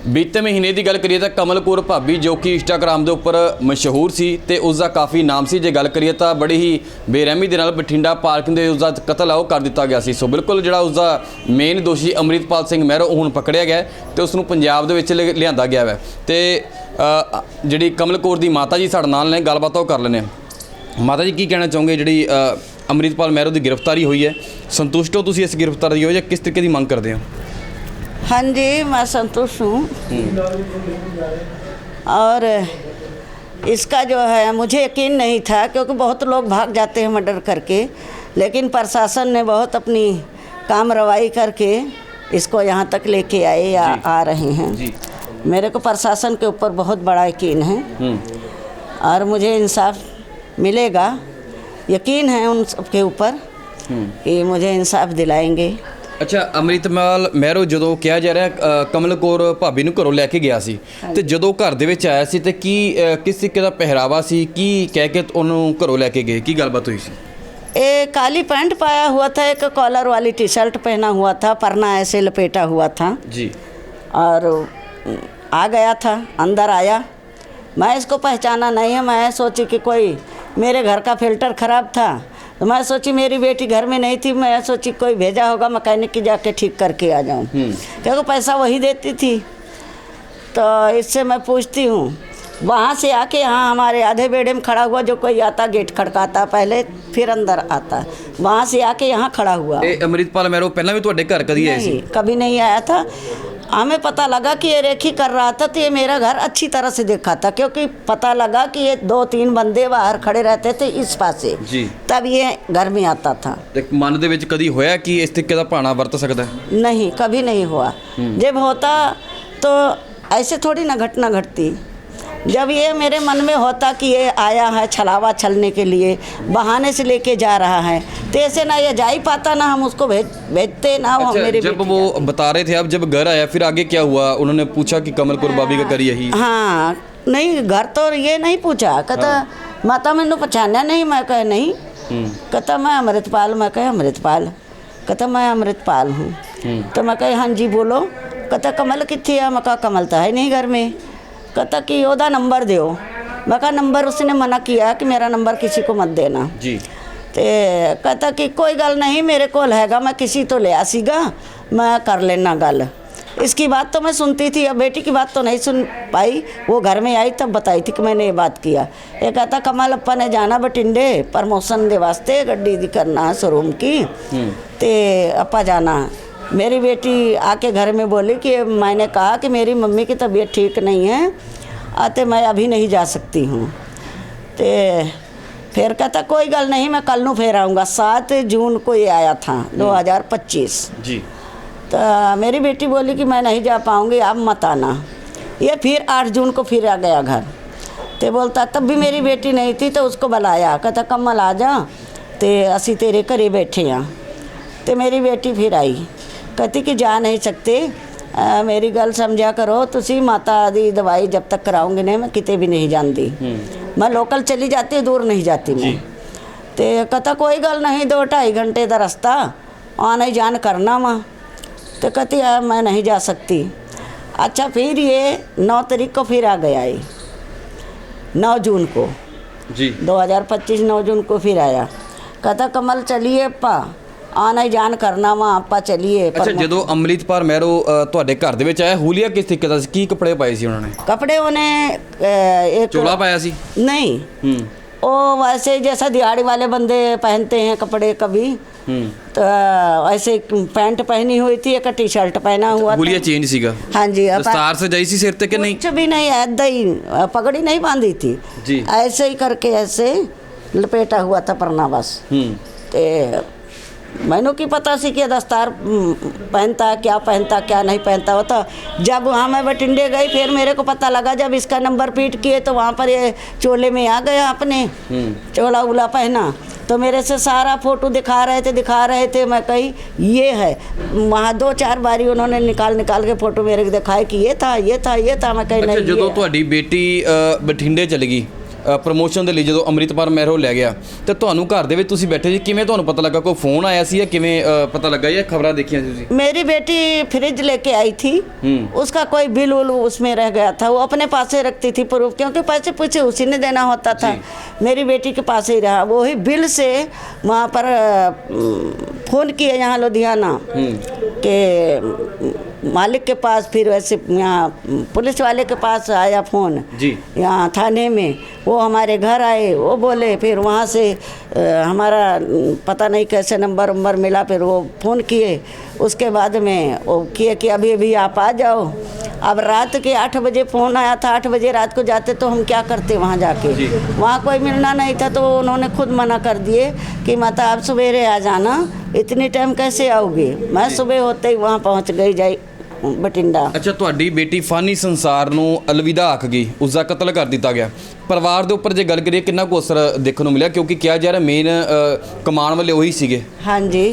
बीते महीने की गल करिए तो कमल कौर भाभी जो कि इंस्टाग्राम के उपर मशहूर सी ते उसका काफ़ी नाम सी। जे गल करिए तो बड़ी ही बेरहमी के नाल बठिंडा पार्किंग दे उसका कतल है वो कर दिता गया सी। सो बिल्कुल जिहड़ा उसका मेन दोषी अमृतपाल सिंह महरो हुण पकड़िया गया तो उसनूं पंजाब दे विच लिआंदा गया है। तो जिहड़ी कमल कौर दी माता जी साडे नाल ने गलबात कर लैंदे हां। माता जी की कहना चाहोगे जिहड़ी अमृतपाल महरो की गिरफ्तारी हुई है, संतुष्ट हो तुसीं इस गिरफ्तारी हो या किस तरीके की मंग करते हो? हाँ जी, मैं संतुष्ट हूँ। और इसका जो है मुझे यकीन नहीं था क्योंकि बहुत लोग भाग जाते हैं मर्डर करके, लेकिन प्रशासन ने बहुत अपनी काम रवाई करके इसको यहाँ तक लेके आए या आ रहे हैं। मेरे को प्रशासन के ऊपर बहुत बड़ा यकीन है और मुझे इंसाफ मिलेगा। यकीन है उन सबके ऊपर कि मुझे इंसाफ दिलाएंगे। अच्छा, अमृतपाल महरो जो कहा जा रहा कमल कौर भाभी नूं घरों लैके गया सी ते जदों घर दे विच आया सी ते की किस तरीके दा पहरावा सी, की कह के उन्होंने घरों लैके गए, की गलबात हुई सी? एक काली पैंट पाया हुआ था, एक कॉलर वाली टी शर्ट पहना हुआ था, परना ऐसे लपेटा हुआ था जी, और आ गया था। अंदर आया, मैं इसको पहचाना नहीं है। मैं सोची कि कोई मेरे घर का फिल्टर ख़राब था तो मैं सोची मेरी बेटी घर में नहीं थी, मैं सोची कोई भेजा होगा मैकेनिक की जाके ठीक करके आ जाऊँ क्योंकि पैसा वही देती थी। तो इससे मैं पूछती हूँ, वहाँ से आके यहाँ हमारे आधे बेड़े में खड़ा हुआ, जो कोई आता गेट खड़काता पहले फिर अंदर आता, वहाँ से आके यहाँ खड़ा हुआ। अमृतपाल महरो पहला भी तुहाडे घर कभी आया सी? कभी नहीं आया था। हमें पता लगा कि ये रेखी कर रहा था तो ये मेरा घर अच्छी तरह से देखा था क्योंकि पता लगा कि ये 2-3 बंदे बाहर खड़े रहते थे इस पासे जी, तब ये घर में आता था। मन दे विच कदी होया कि इस तरीके दा भाना वरत सकदा है? नहीं, कभी नहीं हुआ। जब होता तो ऐसे थोड़ी ना घटना घटती। जब ये मेरे मन में होता कि ये आया है छलावा छलने के लिए, बहाने से लेके जा रहा है, तो ऐसे ना ये जा ही पाता ना हम उसको भेजते ना। अच्छा, मेरे जब वो बता रहे थे अब जब घर आया फिर आगे क्या हुआ? उन्होंने पूछा कि कमल कौर भाभी का करी यही? हाँ, नहीं घर तो ये नहीं पूछा। कहता माता मैंने पहचाना नहीं। मैं कहे नहीं। कहता मैं अमृतपाल। मैं कहे अमृतपाल। कहता मैं अमृतपाल हूँ। तो मैं कहे हाँ जी बोलो। कहता कमल कितनी है? मैं कहा कमल तो है नहीं घर में। कहता कि ओदा नंबर दो। मैं कहा नंबर उसने मना किया कि मेरा नंबर किसी को मत देना जी। तो कहता कि कोई गल नहीं मेरे को हैगा, मैं किसी तो ले आसीगा, मैं कर लेना गल। इसकी बात तो मैं सुनती थी, अब बेटी की बात तो नहीं सुन पाई। वो घर में आई तब बताई थी कि मैंने ये बात किया। ये कहता कमल अप्पा ने जाना बठिंडे प्रमोशन दे वास्ते, गड्डी दी करना शोरूम की, ते अप्पा जाना। मेरी बेटी आके घर में बोली कि मैंने कहा कि मेरी मम्मी की तबीयत ठीक नहीं है आते मैं अभी नहीं जा सकती हूँ। तो फिर कहता कोई गल नहीं मैं कल नू फिर आऊँगा। 7 जून को ये आया था 2025 जी। तो मेरी बेटी बोली कि मैं नहीं जा पाऊँगी, आप मत आना। ये फिर 8 जून को फिर आ गया घर। तो बोलता तब भी मेरी बेटी नहीं थी तो उसको बुलाया। कहता कमल आ जा, तो असी तेरे घरे बैठे हाँ। तो मेरी बेटी फिर आई, कहती कि जा नहीं सकते, मेरी गल समझा करो तुसी, माता दी दवाई जब तक कराऊंगी नहीं मैं किते भी नहीं जानती। मैं लोकल चली जाती, दूर नहीं जाती मैं। तो कहता कोई गल नहीं, 2-2.5 घंटे का रास्ता आने जान करना माँ। तो कहती मैं नहीं जा सकती। अच्छा, फिर ये 9 तारीख को फिर आ गया, ये 9 जून को जी 2025 9 जून को फिर आया। कहता कमल चलिए अप्पा, आना जान करना वहाँ आपा चलिए। अच्छा, जो अमृतपाल महरो तुहाडे घर दे विच आया हुलिया किस तरीके दा सी? की कपड़े पाए सी उन्होंने? कपड़े उन्हें एक चोला पाया सी? नहीं, वो वैसे जैसा दिहाड़ी वाले बंदे पहनते हैं कपड़े कभी, तो ऐसे पैंट पहनी हुई थी, एक टी शर्ट पहना हुआ था। हुलिया चेंज सीगा? हाँ जी। दस्तार सजाई सी सिर ते कि नहीं? कुछ भी नहीं, ऐदा ही पगड़ी नहीं बांधी थी जी, ऐसे ही करके ऐसे लपेटा हुआ था परना बस। तो मैंने की पता सी कि दस्तार पहनता क्या पहनता क्या नहीं पहनता होता। जब वहाँ मैं बठिंडे गई फिर मेरे को पता लगा, जब इसका नंबर पीट किए तो वहाँ पर ये चोले में आ गया अपने, चोला उला पहना। तो मेरे से सारा फ़ोटो दिखा रहे थे। मैं कही ये है, वहाँ 2-4 बारी उन्होंने निकाल के फ़ोटो मेरे को दिखाए कि ये था। मैं कही नहीं। जो तुहाडी बेटी बठिंडे चली गई ਪ੍ਰਮੋਸ਼ਨ ਦੇ ਲਈ ਜਦੋਂ ਅੰਮ੍ਰਿਤਪਾਲ ਮਹਿਰੋ ਲੈ ਗਿਆ ਤੇ ਤੁਹਾਨੂੰ ਘਰ ਦੇ ਵਿੱਚ ਤੁਸੀਂ ਬੈਠੇ ਸੀ, ਕਿਵੇਂ ਤੁਹਾਨੂੰ ਪਤਾ ਲੱਗਾ? ਕੋਈ ਫੋਨ ਆਇਆ ਸੀ ਜਾਂ ਕਿਵੇਂ ਪਤਾ ਲੱਗਾ ਜਾਂ ਖਬਰਾਂ ਦੇਖੀਆਂ ਸੀ ਤੁਸੀਂ? मेरी बेटी फ्रिज लेके आई थी, उसका कोई बिल उल उसमें रह गया था, वो अपने पास ही रखती थी प्रूफ, क्योंकि पैसे पूछे उसी ने देना होता था। मेरी बेटी के पास ही रहा, वही बिल से वहाँ पर फ़ोन किए यहाँ लुधियाना के मालिक के पास, फिर वैसे यहाँ पुलिस वाले के पास आया फ़ोन जी, यहाँ थाने में, वो हमारे घर आए, वो बोले, फिर वहाँ से हमारा पता नहीं कैसे नंबर मिला, फिर वो फ़ोन किए, उसके बाद में वो किए कि अभी अभी आप आ जाओ। अब रात के 8 बजे फ़ोन आया था, 8 बजे रात को जाते तो हम क्या करते वहाँ जाके, वहाँ कोई मिलना नहीं था, तो उन्होंने खुद मना कर दिए कि माता आप सवेरे आ जाना, इतनी टाइम कैसे आओगे। मैं सुबह होते ही वहाँ पहुँच गई जाई ਬਠਿੰਡਾ। ਅੱਛਾ, ਤੁਹਾਡੀ ਬੇਟੀ ਫਾਨੀ ਸੰਸਾਰ ਨੂੰ ਅਲਵਿਦਾ ਆਖ ਗਈ, ਉਸ ਦਾ ਕਤਲ ਕਰ ਦਿੱਤਾ ਗਿਆ। ਪਰਿਵਾਰ ਦੇ ਉੱਪਰ ਜੇ ਗੱਲ ਕਰੀਏ ਕਿੰਨਾ ਕੁ ਅਸਰ ਦੇਖਣ ਨੂੰ ਮਿਲਿਆ, ਕਿਉਂਕਿ ਕਿਹਾ ਜਾ ਰਿਹਾ ਮੇਨ ਕਮਾਉਣ ਵਾਲੇ ਉਹੀ ਸੀਗੇ। हाँ जी,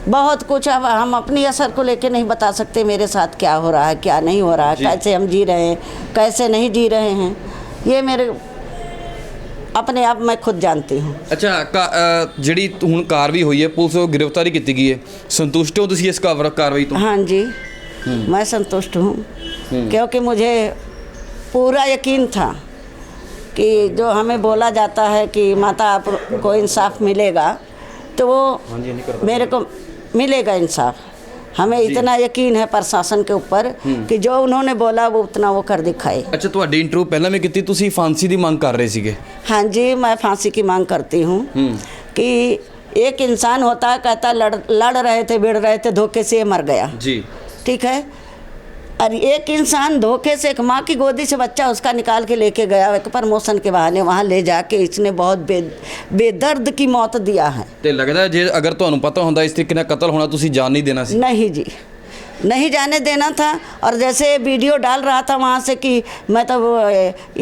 बहुत कुछ। अब हम अपनी असर को लेके नहीं बता सकते मेरे साथ क्या हो रहा है क्या नहीं हो रहा है, कैसे हम जी रहे हैं कैसे नहीं जी रहे हैं, ये मेरे अपने आप मैं खुद जानती हूँ। ਅੱਛਾ, ਜਿਹੜੀ ਹੁਣ ਕਾਰਵਾਈ ਹੋਈ ਹੈ, ਪੁਲਿਸ ਵੱਲੋਂ ਗ੍ਰਿਫਤਾਰੀ ਕੀਤੀ ਗਈ ਹੈ, ਸੰਤੁਸ਼ਟ ਹੋ ਤੁਸੀਂ ਇਸ ਕਾਰਵਾਈ ਤੋਂ? हाँ जी, मैं संतुष्ट हूँ, क्योंकि मुझे पूरा यकीन था कि जो हमें बोला जाता है कि माता आपको इंसाफ मिलेगा, तो वो मेरे को मिलेगा इंसाफ। हमें इतना यकीन है प्रशासन के ऊपर कि जो उन्होंने बोला वो उतना वो कर दिखाए। ਅੱਛਾ, ਤੁਹਾਡੀ ਇੰਟਰਵਿਊ ਪਹਿਲਾਂ ਵੀ ਕੀਤੀ, ਤੁਸੀਂ ਫਾਂਸੀ ਦੀ ਮੰਗ ਕਰ ਰਹੇ ਸੀਗੇ? हाँ जी, मैं फांसी की मांग करती हूँ कि एक इंसान होता है, कहता लड़ रहे थे, भिड़ रहे थे, धोखे से मर गया जी, ठीक है। और एक इंसान धोखे से एक माँ की गोदी से बच्चा उसका निकाल के लेके गया, एक प्रमोशन के बहाने वहाँ ले जाके इसने बहुत बेदर्द की मौत दिया है। ਤੇ ਲੱਗਦਾ ਜੇ ਅਗਰ ਤੁਹਾਨੂੰ ਪਤਾ ਹੁੰਦਾ ਇਸ ਤਰੀਕੇ ਨਾਲ ਕਤਲ ਹੋਣਾ, ਤੁਸੀਂ ਜਾਨ नहीं देना ਸੀ? नहीं जी, नहीं जाने देना था। और जैसे वीडियो डाल रहा था वहाँ से कि मैं तो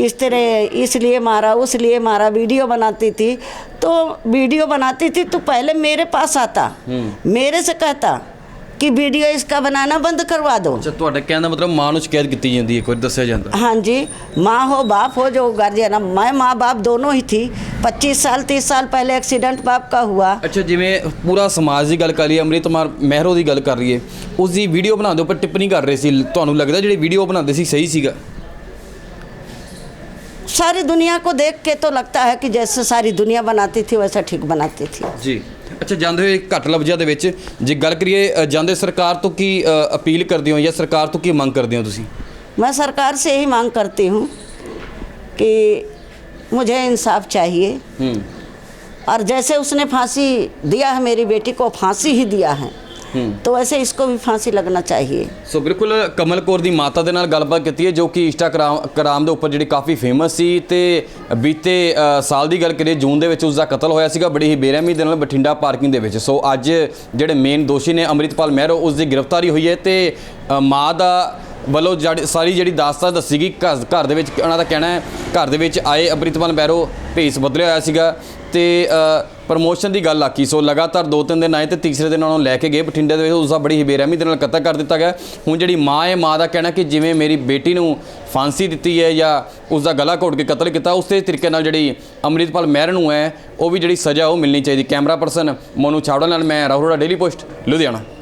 इस तरह इसलिए मारा उस लिए मारा, वीडियो बनाती थी, तो वीडियो बनाती थी तो पहले मेरे पास आता, मेरे से कहता कि वीडियो इसका बनाना बंद करवा दो। ਅੱਛਾ, ਤੁਹਾਡਾ ਕਹਿਣ ਦਾ ਮਤਲਬ ਮਾਂ ਨੂੰ ਸ਼ਿਕਾਇਤ ਕੀਤੀ ਜਾਂਦੀ ਹੈ, ਕੋਈ ਦੱਸਿਆ ਜਾਂਦਾ? हाँ जी, माँ हो बाप हो जो गार्जियन, मैं माँ बाप दोनों ही थी। 25 साल 30 साल पहले एक्सीडेंट बाप का हुआ। ਅੱਛਾ, ਜਿਵੇਂ ਪੂਰਾ ਸਮਾਜ ਦੀ ਗੱਲ ਕਰ ਲਈਏ, ਅੰਮ੍ਰਿਤਪਾਲ ਮਹਿਰੋ ਦੀ ਗੱਲ ਕਰ ਲਈਏ, ਉਸ ਦੀ ਵੀਡੀਓ ਬਣਾਉਣ ਦੇ ਉੱਪਰ ਟਿੱਪਣੀ ਕਰ ਰਹੇ ਸੀ, ਤੁਹਾਨੂੰ ਲੱਗਦਾ ਜਿਹੜੀ ਵੀਡੀਓ ਬਣਾਉਂਦੇ ਸੀ ਸਹੀ ਸੀਗਾ? सारी दुनिया को देख के तो लगता है कि जैसे सारी दुनिया बनाती थी वैसा ठीक बनाती थी जी। ਅੱਛਾ, ਜਾਂਦੇ ਹੋਏ ਘੱਟ ਲਫ਼ਜ਼ਾਂ ਦੇ ਵਿੱਚ ਜੇ ਗੱਲ ਕਰੀਏ, ਜਾਂਦੇ ਸਰਕਾਰ ਤੋਂ ਕੀ ਅਪੀਲ ਕਰਦੇ ਹੋ ਜਾਂ ਸਰਕਾਰ ਤੋਂ ਕੀ ਮੰਗ ਕਰਦੇ ਹੋ ਤੁਸੀਂ? मैं सरकार से यही मांग करती हूँ कि मुझे इंसाफ चाहिए, और जैसे उसने फांसी दिया है मेरी बेटी को, फांसी ही दिया है, तो वैसे इसको भी फांसी लगना चाहिए। ਸੋ ਬਿਲਕੁਲ ਕਮਲ ਕੌਰ ਦੀ ਮਾਤਾ ਦੇ ਨਾਲ ਗੱਲਬਾਤ ਕੀਤੀ ਹੈ, ਜੋ ਕਿ ਇੰਸਟਾਗ੍ਰਾਮ ਦੇ ਉੱਪਰ ਜਿਹੜੀ ਕਾਫੀ ਫੇਮਸ ਸੀ ਤੇ ਬੀਤੇ ਸਾਲ ਦੀ ਗੱਲ ਕਰੀਏ ਜੂਨ ਦੇ ਵਿੱਚ ਉਸ ਦਾ ਕਤਲ ਹੋਇਆ ਸੀਗਾ ਬੜੀ ਹੀ ਬੇਰਹਿਮੀ ਦੇ ਨਾਲ ਬਠਿੰਡਾ ਪਾਰਕਿੰਗ ਦੇ ਵਿੱਚ। ਸੋ ਅੱਜ ਜਿਹੜੇ ਮੇਨ ਦੋਸ਼ੀ ਨੇ ਅੰਮ੍ਰਿਤਪਾਲ ਮਹਿਰੋ, ਉਸ ਦੀ ਗ੍ਰਿਫਤਾਰੀ ਹੋਈ ਹੈ ਤੇ ਮਾਂ ਦਾ ਵੱਲੋਂ ਸਾਰੀ ਜਿਹੜੀ ਦਾਸਤਾਨ ਦੱਸੀ ਗਈ। ਘਰ ਦੇ ਵਿੱਚ ਉਹਨਾਂ ਦਾ ਕਹਿਣਾ ਹੈ ਘਰ ਦੇ ਵਿੱਚ ਆਏ ਅੰਮ੍ਰਿਤਪਾਲ ਮਹਿਰੋ ਭੇਸ ਬਦਲਿਆ ਹੋਇਆ ਸੀਗਾ ਤੇ ਪ੍ਰਮੋਸ਼ਨ ਦੀ ਗੱਲ ਆਖੀ। ਸੋ ਲਗਾਤਾਰ 2-3 ਦਿਨ ਆਏ ਤੇ ਤੀਸਰੇ ਦਿਨ ਉਹਨਾਂ ਨੂੰ ਲੈ ਕੇ ਗਏ ਬਠਿੰਡੇ ਦੇ ਵਿੱਚ, ਉਸ ਦਾ ਬੜੀ ਹੀ ਬੇਰਹਿਮੀ ਦੇ ਨਾਲ ਕਤਲ ਕਰ ਦਿੱਤਾ ਗਿਆ। ਹੁਣ ਜਿਹੜੀ ਮਾਂ ਹੈ, ਮਾਂ ਦਾ ਕਹਿਣਾ ਕਿ ਜਿਵੇਂ ਮੇਰੀ ਬੇਟੀ ਨੂੰ ਫਾਂਸੀ ਦਿੱਤੀ ਹੈ ਜਾਂ ਉਸ ਦਾ ਗਲਾ ਘੋਟ ਕੇ ਕਤਲ ਕੀਤਾ, ਉਸੇ ਤਰੀਕੇ ਨਾਲ ਜਿਹੜੀ ਅੰਮ੍ਰਿਤਪਾਲ ਮਹਿਰ ਨੂੰ ਹੈ ਉਹ ਵੀ ਜਿਹੜੀ ਸਜ਼ਾ ਉਹ ਮਿਲਣੀ ਚਾਹੀਦੀ। ਕੈਮਰਾ ਪਰਸਨ ਮੋਨੂ ਚਾਵੜਾ ਨਾਲ ਮੈਂ ਰਾਹੁਲ, ਡੇਲੀ ਪੋਸਟ ਲੁਧਿਆਣਾ।